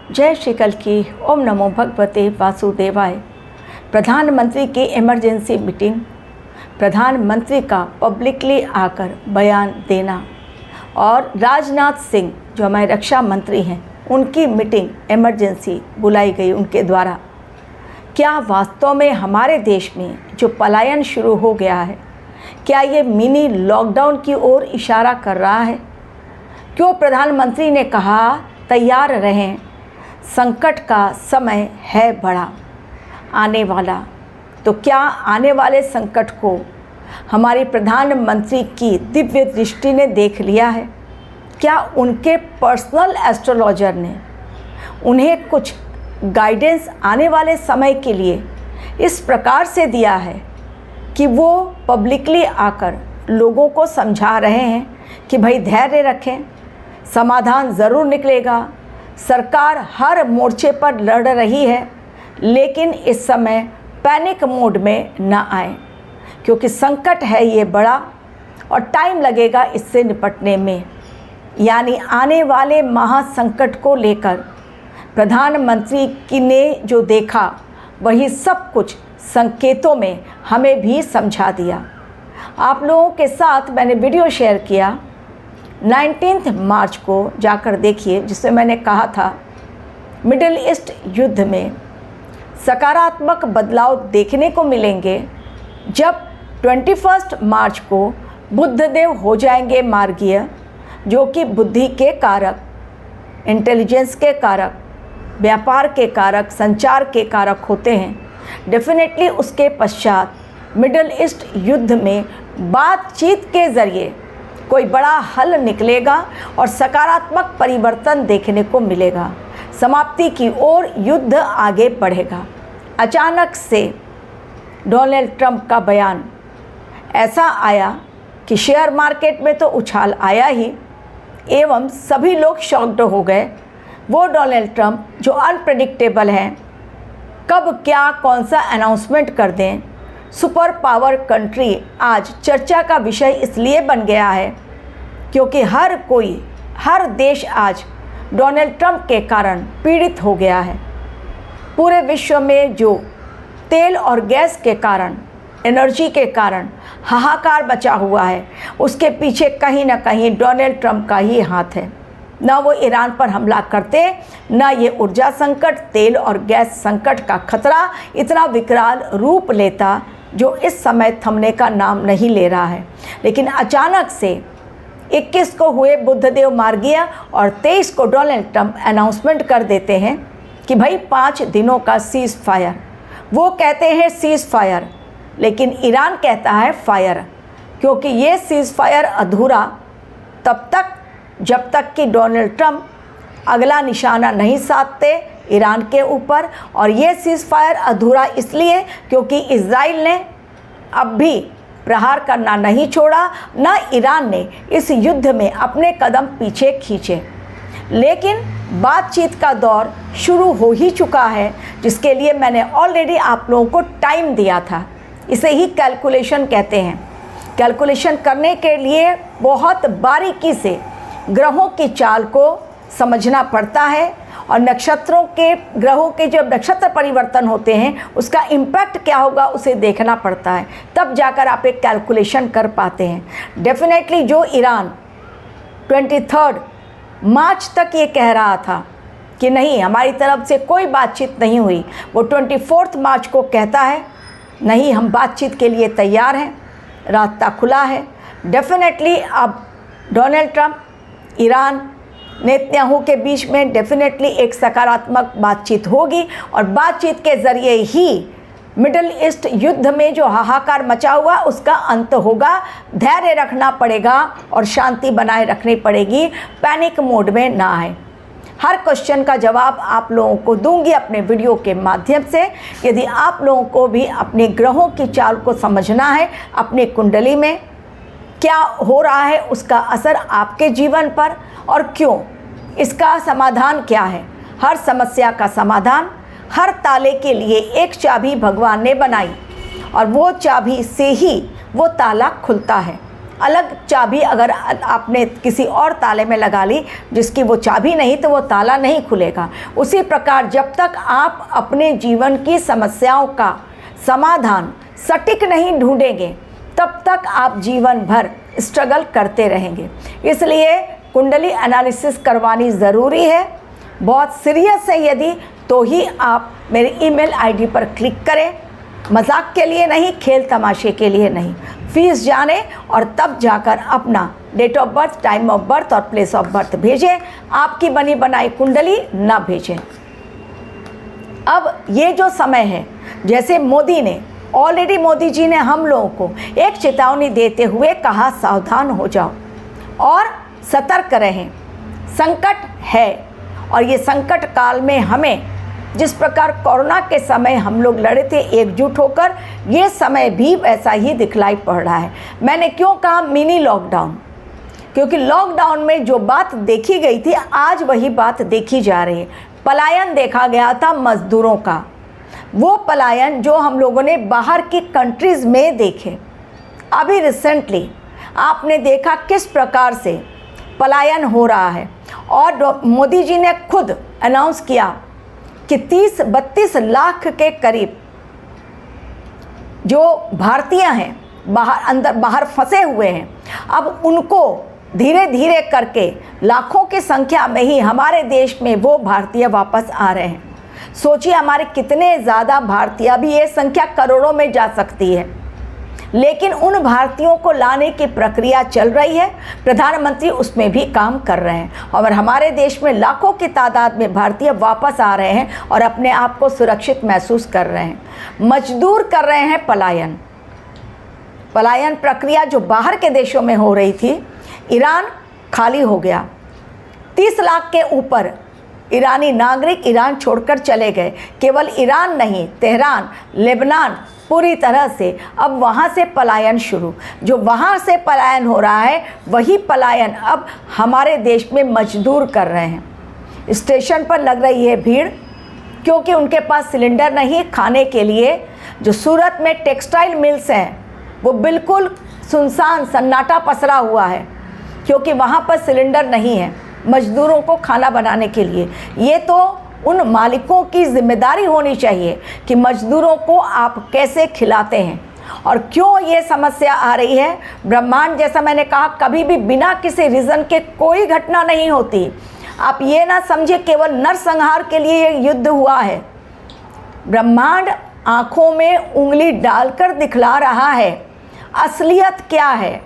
जय श्री कल्कि। ओम नमो भगवते वासुदेवाय। प्रधानमंत्री की इमरजेंसी मीटिंग, प्रधानमंत्री का पब्लिकली आकर बयान देना और राजनाथ सिंह जो हमारे रक्षा मंत्री हैं उनकी मीटिंग इमरजेंसी बुलाई गई उनके द्वारा। क्या वास्तव में हमारे देश में जो पलायन शुरू हो गया है, क्या ये मिनी लॉकडाउन की ओर इशारा कर रहा है? क्यों प्रधानमंत्री ने कहा तैयार रहें, संकट का समय है बड़ा आने वाला। तो क्या आने वाले संकट को हमारी प्रधानमंत्री की दिव्य दृष्टि ने देख लिया है? क्या उनके पर्सनल एस्ट्रोलॉजर ने उन्हें कुछ गाइडेंस आने वाले समय के लिए इस प्रकार से दिया है कि वो पब्लिकली आकर लोगों को समझा रहे हैं कि भाई धैर्य रखें, समाधान ज़रूर निकलेगा। सरकार हर मोर्चे पर लड़ रही है, लेकिन इस समय पैनिक मोड में ना आए, क्योंकि संकट है ये बड़ा और टाइम लगेगा इससे निपटने में। यानी आने वाले महासंकट को लेकर प्रधानमंत्री की ने जो देखा वही सब कुछ संकेतों में हमें भी समझा दिया। आप लोगों के साथ मैंने वीडियो शेयर किया 19 मार्च को, जाकर देखिए, जिसमें मैंने कहा था मिडिल ईस्ट युद्ध में सकारात्मक बदलाव देखने को मिलेंगे जब 21 मार्च को बुद्धदेव हो जाएंगे मार्गीय, जो कि बुद्धि के कारक, इंटेलिजेंस के कारक, व्यापार के कारक, संचार के कारक होते हैं। डेफिनेटली उसके पश्चात मिडिल ईस्ट युद्ध में बातचीत के ज़रिए कोई बड़ा हल निकलेगा और सकारात्मक परिवर्तन देखने को मिलेगा। समाप्ति की ओर युद्ध आगे बढ़ेगा। अचानक से डोनाल्ड ट्रंप का बयान ऐसा आया कि शेयर मार्केट में तो उछाल आया ही, एवं सभी लोग शॉक्ड हो गए। वो डोनाल्ड ट्रंप जो अनप्रेडिक्टेबल हैं, कब क्या कौन सा अनाउंसमेंट कर दें। सुपर पावर कंट्री आज चर्चा का विषय इसलिए बन गया है क्योंकि हर देश आज डोनाल्ड ट्रंप के कारण पीड़ित हो गया है। पूरे विश्व में जो तेल और गैस के कारण, एनर्जी के कारण हाहाकार मचा हुआ है, उसके पीछे कहीं ना कहीं डोनाल्ड ट्रंप का ही हाथ है। ना वो ईरान पर हमला करते, ना ये ऊर्जा संकट, तेल और गैस संकट का खतरा इतना विकराल रूप लेता जो इस समय थमने का नाम नहीं ले रहा है। लेकिन अचानक से 21 को हुए बुद्धदेव मार्गीय और 23 को डोनाल्ड ट्रंप अनाउंसमेंट कर देते हैं कि भाई 5 दिनों का सीज़ फायर। वो कहते हैं सीज़ फायर, लेकिन ईरान कहता है फायर, क्योंकि ये सीज़ फायर अधूरा तब तक जब तक कि डोनाल्ड ट्रंप अगला निशाना नहीं साधते ईरान के ऊपर। और ये सीज़ फायर अधूरा इसलिए क्योंकि इज़राइल ने अब भी प्रहार करना नहीं छोड़ा, ना ईरान ने इस युद्ध में अपने कदम पीछे खींचे। लेकिन बातचीत का दौर शुरू हो ही चुका है, जिसके लिए मैंने ऑलरेडी आप लोगों को टाइम दिया था। इसे ही कैलकुलेशन कहते हैं। कैलकुलेशन करने के लिए बहुत बारीकी से ग्रहों की चाल को समझना पड़ता है और नक्षत्रों के, ग्रहों के जब नक्षत्र परिवर्तन होते हैं उसका इम्पैक्ट क्या होगा उसे देखना पड़ता है, तब जाकर आप एक कैलकुलेशन कर पाते हैं। डेफिनेटली जो ईरान 23 मार्च तक ये कह रहा था कि नहीं हमारी तरफ से कोई बातचीत नहीं हुई, वो 24 मार्च को कहता है नहीं हम बातचीत के लिए तैयार हैं, रास्ता खुला है। डेफिनेटली अब डोनाल्ड ट्रंप, ईरान, नेतन्याहू के बीच में डेफिनेटली एक सकारात्मक बातचीत होगी और बातचीत के ज़रिए ही मिडिल ईस्ट युद्ध में जो हाहाकार मचा हुआ उसका अंत होगा। धैर्य रखना पड़ेगा और शांति बनाए रखनी पड़ेगी, पैनिक मोड में ना आए। हर क्वेश्चन का जवाब आप लोगों को दूंगी अपने वीडियो के माध्यम से। यदि आप लोगों को भी अपने ग्रहों की चाल को समझना है, अपनी कुंडली में क्या हो रहा है उसका असर आपके जीवन पर और क्यों, इसका समाधान क्या है। हर समस्या का समाधान, हर ताले के लिए एक चाबी भगवान ने बनाई और वो चाबी से ही वो ताला खुलता है। अलग चाबी अगर आपने किसी और ताले में लगा ली जिसकी वो चाबी नहीं, तो वो ताला नहीं खुलेगा। उसी प्रकार जब तक आप अपने जीवन की समस्याओं का समाधान सटीक नहीं ढूंढेंगे, तब तक आप जीवन भर स्ट्रगल करते रहेंगे। इसलिए कुंडली एनालिसिस करवानी ज़रूरी है। बहुत सीरियस है यदि, तो ही आप मेरे ईमेल आईडी पर क्लिक करें। मजाक के लिए नहीं, खेल तमाशे के लिए नहीं। फीस जाने और तब जाकर अपना date of birth, time of birth और प्लेस ऑफ बर्थ भेजें। आपकी बनी बनाई कुंडली ना भेजें। अब ये जो समय है, जैसे मोदी ने ऑलरेडी, मोदी जी ने हम लोगों को एक चेतावनी देते हुए कहा, सावधान हो जाओ और सतर्क रहें। संकट है और ये संकट काल में हमें जिस प्रकार कोरोना के समय हम लोग लड़े थे एकजुट होकर, ये समय भी वैसा ही दिखलाई पड़ रहा है। मैंने क्यों कहा मिनी लॉकडाउन? क्योंकि लॉकडाउन में जो बात देखी गई थी, आज वही बात देखी जा रही है। पलायन देखा गया था मजदूरों का, वो पलायन जो हम लोगों ने बाहर की कंट्रीज़ में देखे। अभी रिसेंटली आपने देखा किस प्रकार से पलायन हो रहा है, और मोदी जी ने खुद अनाउंस किया कि 30-32 लाख के करीब जो भारतीय हैं बाहर फंसे हुए हैं, अब उनको धीरे धीरे करके लाखों की संख्या में ही हमारे देश में वो भारतीय वापस आ रहे हैं। सोचिए हमारे कितने ज़्यादा भारतीय, अभी ये संख्या करोड़ों में जा सकती है, लेकिन उन भारतीयों को लाने की प्रक्रिया चल रही है। प्रधानमंत्री उसमें भी काम कर रहे हैं और हमारे देश में लाखों की तादाद में भारतीय वापस आ रहे हैं और अपने आप को सुरक्षित महसूस कर रहे हैं। मजदूर कर रहे हैं पलायन प्रक्रिया जो बाहर के देशों में हो रही थी। ईरान खाली हो गया, 30 लाख के ऊपर ईरानी नागरिक ईरान छोड़कर चले गए। केवल ईरान नहीं, तेहरान, लेबनान, पूरी तरह से अब वहाँ से पलायन शुरू। जो वहाँ से पलायन हो रहा है, वही पलायन अब हमारे देश में मजदूर कर रहे हैं। स्टेशन पर लग रही है भीड़, क्योंकि उनके पास सिलेंडर नहीं खाने के लिए। जो सूरत में टेक्सटाइल मिल्स हैं, वो बिल्कुल सुनसान सन्नाटा पसरा हुआ है, क्योंकि वहाँ पर सिलेंडर नहीं है मजदूरों को खाना बनाने के लिए। ये तो उन मालिकों की जिम्मेदारी होनी चाहिए कि मजदूरों को आप कैसे खिलाते हैं। और क्यों ये समस्या आ रही है? ब्रह्मांड, जैसा मैंने कहा, कभी भी बिना किसी रीज़न के कोई घटना नहीं होती। आप ये ना समझिए केवल नरसंहार के लिए ये युद्ध हुआ है। ब्रह्मांड आँखों में उंगली डालकर दिखला रहा है असलियत क्या है।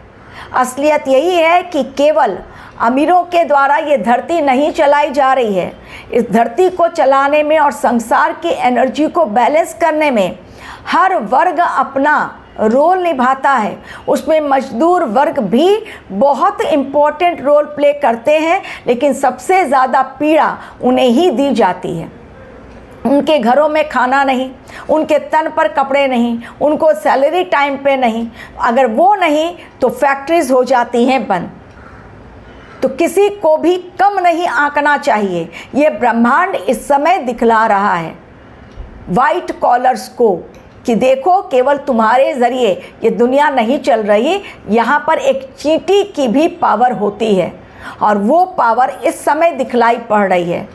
असलियत यही है कि केवल अमीरों के द्वारा ये धरती नहीं चलाई जा रही है। इस धरती को चलाने में और संसार की एनर्जी को बैलेंस करने में हर वर्ग अपना रोल निभाता है। उसमें मजदूर वर्ग भी बहुत इम्पोर्टेंट रोल प्ले करते हैं, लेकिन सबसे ज़्यादा पीड़ा उन्हें ही दी जाती है। उनके घरों में खाना नहीं, उनके तन पर कपड़े नहीं, उनको सैलरी टाइम पे नहीं। अगर वो नहीं तो फैक्ट्रीज हो जाती हैं बंद। तो किसी को भी कम नहीं आंकना चाहिए। ये ब्रह्मांड इस समय दिखला रहा है वाइट कॉलर्स को कि देखो, केवल तुम्हारे ज़रिए ये दुनिया नहीं चल रही। यहाँ पर एक चींटी की भी पावर होती है, और वो पावर इस समय दिखलाई पड़ रही है।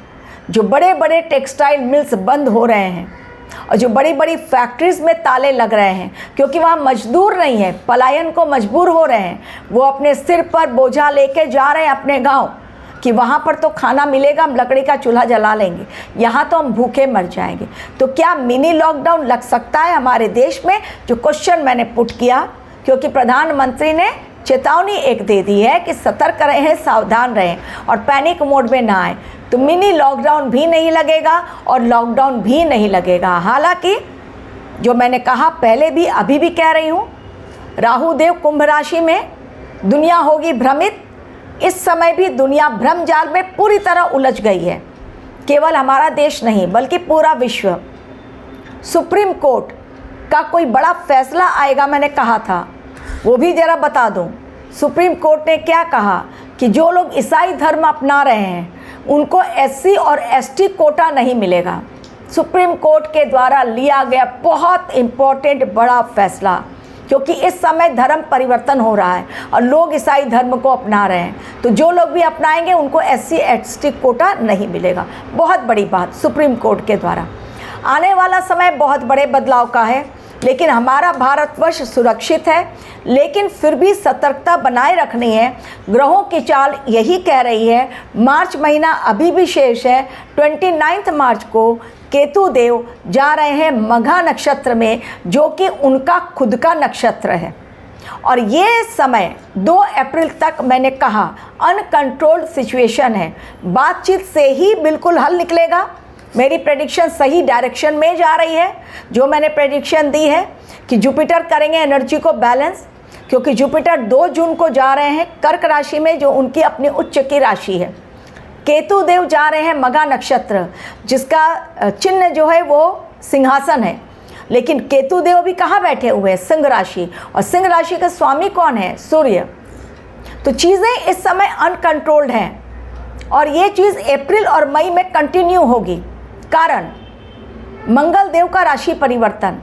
जो बड़े बड़े टेक्सटाइल मिल्स बंद हो रहे हैं और जो बड़ी बड़ी फैक्ट्रीज़ में ताले लग रहे हैं, क्योंकि वहाँ मजदूर नहीं है, पलायन को मजबूर हो रहे हैं। वो अपने सिर पर बोझा लेके जा रहे हैं अपने गांव कि वहाँ पर तो खाना मिलेगा, हम लकड़ी का चूल्हा जला लेंगे, यहाँ तो हम भूखे मर जाएंगे। तो क्या मिनी लॉकडाउन लग सकता है हमारे देश में? जो क्वेश्चन मैंने पुट किया, क्योंकि प्रधानमंत्री ने चेतावनी एक दे दी है कि सतर्क रहें, सावधान रहें और पैनिक मोड में ना आए। तो मिनी लॉकडाउन भी नहीं लगेगा और लॉकडाउन भी नहीं लगेगा। हालांकि जो मैंने कहा पहले भी, अभी भी कह रही हूँ, राहु देव कुंभ राशि में, दुनिया होगी भ्रमित। इस समय भी दुनिया भ्रम जाल में पूरी तरह उलझ गई है। केवल हमारा देश नहीं बल्कि पूरा विश्व। सुप्रीम कोर्ट का कोई बड़ा फैसला आएगा, मैंने कहा था, वो भी ज़रा बता दूं। सुप्रीम कोर्ट ने क्या कहा कि जो लोग ईसाई धर्म अपना रहे हैं उनको SC और ST कोटा नहीं मिलेगा। सुप्रीम कोर्ट के द्वारा लिया गया बहुत इम्पोर्टेंट बड़ा फैसला क्योंकि इस समय धर्म परिवर्तन हो रहा है और लोग ईसाई धर्म को अपना रहे हैं। तो जो लोग भी अपनाएंगे उनको SC ST कोटा नहीं मिलेगा। बहुत बड़ी बात सुप्रीम कोर्ट के द्वारा। आने वाला समय बहुत बड़े बदलाव का है, लेकिन हमारा भारतवर्ष सुरक्षित है, लेकिन फिर भी सतर्कता बनाए रखनी है। ग्रहों की चाल यही कह रही है। मार्च महीना अभी भी शेष है। 29 मार्च को केतु देव जा रहे हैं मघा नक्षत्र में, जो कि उनका खुद का नक्षत्र है। और ये समय 2 अप्रैल तक मैंने कहा अनकंट्रोल्ड सिचुएशन है। बातचीत से ही बिल्कुल हल निकलेगा। मेरी प्रेडिक्शन सही डायरेक्शन में जा रही है। जो मैंने प्रेडिक्शन दी है कि जुपिटर करेंगे एनर्जी को बैलेंस, क्योंकि जुपिटर 2 जून को जा रहे हैं कर्क राशि में, जो उनकी अपनी उच्च की राशि है। केतु देव जा रहे हैं मघा नक्षत्र, जिसका चिन्ह जो है वो सिंहासन है। लेकिन केतु देव भी कहाँ बैठे हुए हैं? सिंह राशि। और सिंह राशि का स्वामी कौन है? सूर्य। तो चीज़ें इस समय अनकंट्रोल्ड हैं और ये चीज़ अप्रैल और मई में कंटिन्यू होगी। कारण मंगल देव का राशि परिवर्तन,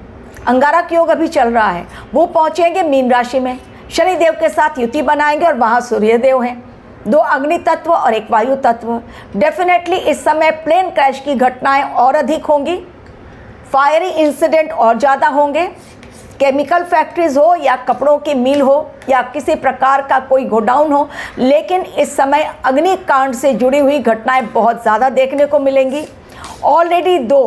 अंगारक योग अभी चल रहा है, वो पहुँचेंगे मीन राशि में, शनि देव के साथ युति बनाएंगे और वहाँ सूर्य देव हैं। 2 अग्नि तत्व और 1 वायु तत्व। डेफिनेटली इस समय प्लेन क्रैश की घटनाएं और अधिक होंगी, फायरी इंसिडेंट और ज़्यादा होंगे। केमिकल फैक्ट्रीज हो या कपड़ों की मिल हो या किसी प्रकार का कोई गोडाउन हो, लेकिन इस समय अग्निकांड से जुड़ी हुई घटनाएं बहुत ज़्यादा देखने को मिलेंगी। ऑलरेडी 2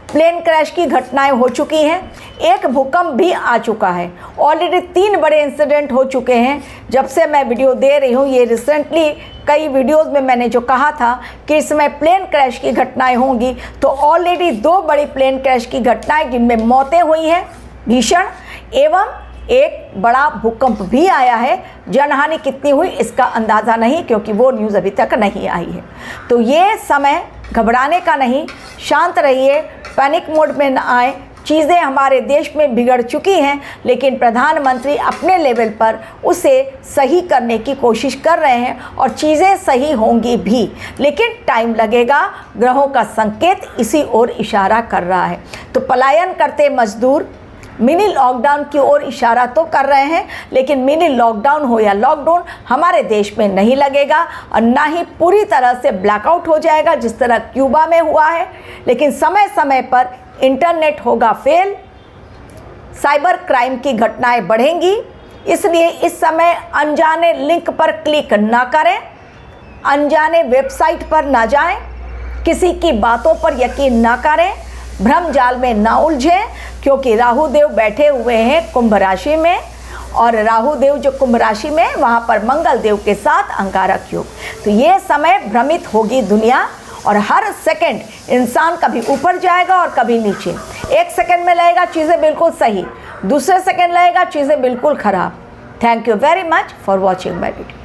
प्लेन क्रैश की घटनाएं हो चुकी हैं, 1 भूकंप भी आ चुका है। ऑलरेडी 3 बड़े इंसिडेंट हो चुके हैं। जब से मैं वीडियो दे रही हूँ, ये रिसेंटली कई वीडियोस में मैंने जो कहा था कि इस समय प्लेन क्रैश की घटनाएं होंगी, तो ऑलरेडी 2 बड़ी प्लेन क्रैश की घटनाएं जिनमें मौतें हुई हैं भीषण, एवं 1 बड़ा भूकंप भी आया है। जनहानि कितनी हुई इसका अंदाज़ा नहीं, क्योंकि वो न्यूज़ अभी तक नहीं आई है। तो ये समय घबराने का नहीं, शांत रहिए, पैनिक मोड में न आए। चीज़ें हमारे देश में बिगड़ चुकी हैं, लेकिन प्रधानमंत्री अपने लेवल पर उसे सही करने की कोशिश कर रहे हैं और चीज़ें सही होंगी भी, लेकिन टाइम लगेगा। ग्रहों का संकेत इसी ओर इशारा कर रहा है। तो पलायन करते मजदूर मिनी लॉकडाउन की ओर इशारा तो कर रहे हैं, लेकिन मिनी लॉकडाउन हो या लॉकडाउन हमारे देश में नहीं लगेगा और ना ही पूरी तरह से ब्लैकआउट हो जाएगा जिस तरह क्यूबा में हुआ है। लेकिन समय समय पर इंटरनेट होगा फेल, साइबर क्राइम की घटनाएं बढ़ेंगी। इसलिए इस समय अनजाने लिंक पर क्लिक ना करें, अनजाने वेबसाइट पर ना जाएं, किसी की बातों पर यकीन ना करें, भ्रम जाल में ना उलझें, क्योंकि राहु देव बैठे हुए हैं कुंभ राशि में और राहु देव जो कुंभ राशि में, वहाँ पर मंगल देव के साथ अंगारक योग। तो ये समय भ्रमित होगी दुनिया और हर सेकंड इंसान कभी ऊपर जाएगा और कभी नीचे। 1 सेकंड में लगेगा चीज़ें बिल्कुल सही, दूसरे सेकंड लगेगा चीज़ें बिल्कुल खराब। Thank you very much for watching my video.